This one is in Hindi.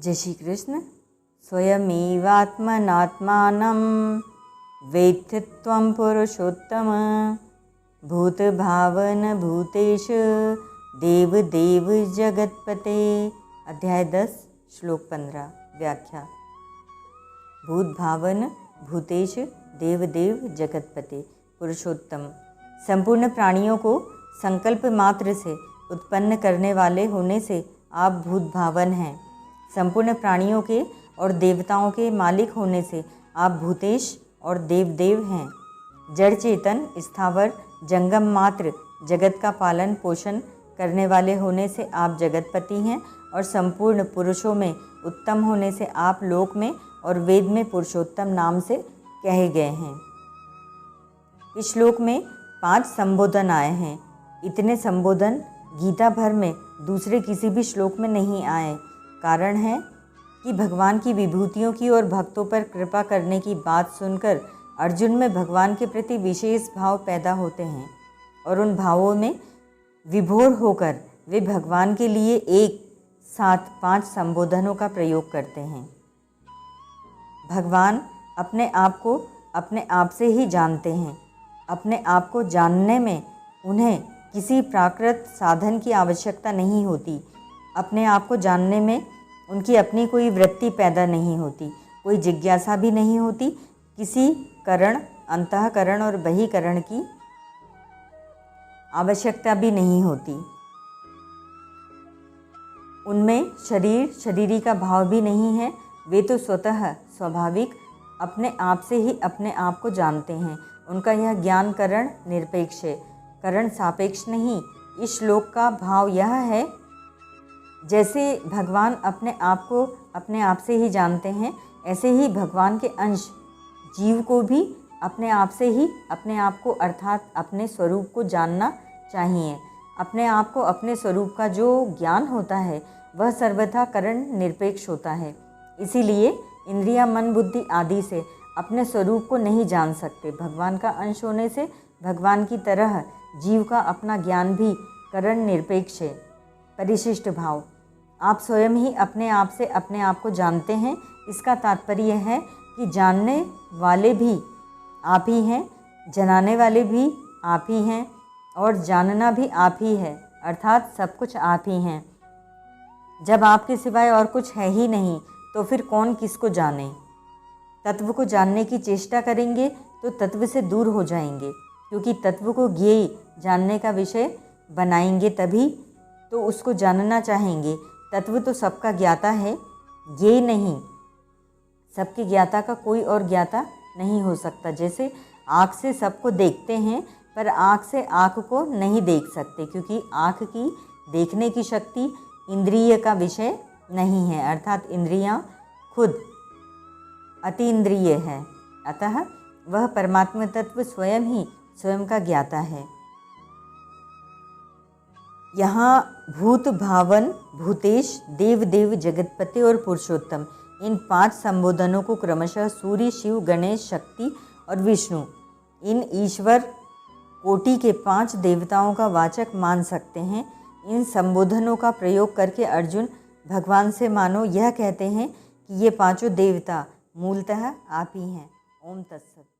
जय श्री कृष्ण। स्वयमेवात्मनात्मानं वेत्थि त्वं पुरुषोत्तम, भूतभावन भूतेश देवदेव जगत्पते। अध्याय 10 श्लोक 15। व्याख्या। भूतभावन भूतेश देवदेव जगत्पते पुरुषोत्तम, संपूर्ण प्राणियों को संकल्प मात्र से उत्पन्न करने वाले होने से आप भूतभावन हैं। संपूर्ण प्राणियों के और देवताओं के मालिक होने से आप भूतेश और देवदेव हैं। जड़ चेतन स्थावर जंगम मात्र जगत का पालन पोषण करने वाले होने से आप जगतपति हैं और संपूर्ण पुरुषों में उत्तम होने से आप लोक में और वेद में पुरुषोत्तम नाम से कहे गए हैं। इस श्लोक में 5 संबोधन आए हैं। इतने संबोधन गीता भर में दूसरे किसी भी श्लोक में नहीं आए। कारण है कि भगवान की विभूतियों की और भक्तों पर कृपा करने की बात सुनकर अर्जुन में भगवान के प्रति विशेष भाव पैदा होते हैं और उन भावों में विभोर होकर वे भगवान के लिए एक साथ 5 संबोधनों का प्रयोग करते हैं। भगवान अपने आप को अपने आप से ही जानते हैं। अपने आप को जानने में उन्हें किसी प्राकृत साधन की आवश्यकता नहीं होती। अपने आप को जानने में उनकी अपनी कोई वृत्ति पैदा नहीं होती, कोई जिज्ञासा भी नहीं होती, किसी करण अंतःकरण और बहिकरण की आवश्यकता भी नहीं होती। उनमें शरीर शरीरी का भाव भी नहीं है। वे तो स्वतः स्वाभाविक अपने आप से ही अपने आप को जानते हैं। उनका यह ज्ञान करण निरपेक्ष है, करण सापेक्ष नहीं। इस श्लोक का भाव यह है, जैसे भगवान अपने आप को अपने आप से ही जानते हैं, ऐसे ही भगवान के अंश जीव को भी अपने आप से ही अपने आप को अर्थात अपने स्वरूप को जानना चाहिए। अपने आप को अपने स्वरूप का जो ज्ञान होता है वह सर्वथा करण निरपेक्ष होता है। इसीलिए इंद्रियां मन बुद्धि आदि से अपने स्वरूप को नहीं जान सकते। भगवान का अंश होने से भगवान की तरह जीव का अपना ज्ञान भी करण निरपेक्ष है। परिशिष्ट भाव। आप स्वयं ही अपने आप से अपने आप को जानते हैं। इसका तात्पर्य है कि जानने वाले भी आप ही हैं, जनाने वाले भी आप ही हैं और जानना भी आप ही है, अर्थात सब कुछ आप ही हैं। जब आपके सिवाय और कुछ है ही नहीं तो फिर कौन किसको जाने। तत्व को जानने की चेष्टा करेंगे तो तत्व से दूर हो जाएंगे, क्योंकि तत्व को ज्ञेय जानने का विषय बनाएंगे तभी तो उसको जानना चाहेंगे। तत्व तो सबका ज्ञाता है, ज्ञेय नहीं। सबके ज्ञाता का कोई और ज्ञाता नहीं हो सकता। जैसे आँख से सबको देखते हैं पर आँख से आँख को नहीं देख सकते, क्योंकि आँख की देखने की शक्ति इंद्रिय का विषय नहीं है, अर्थात इंद्रियां खुद अतीन्द्रिय है। अतः वह परमात्मा तत्व स्वयं ही स्वयं का ज्ञाता है। यहाँ भूत भावन भूतेश देवदेव जगतपति और पुरुषोत्तम, इन 5 संबोधनों को क्रमशः सूर्य शिव गणेश शक्ति और विष्णु, इन ईश्वर कोटि के 5 देवताओं का वाचक मान सकते हैं। इन संबोधनों का प्रयोग करके अर्जुन भगवान से मानो यह कहते हैं कि ये 5 देवता मूलतः आप ही हैं। ओम तत्सत।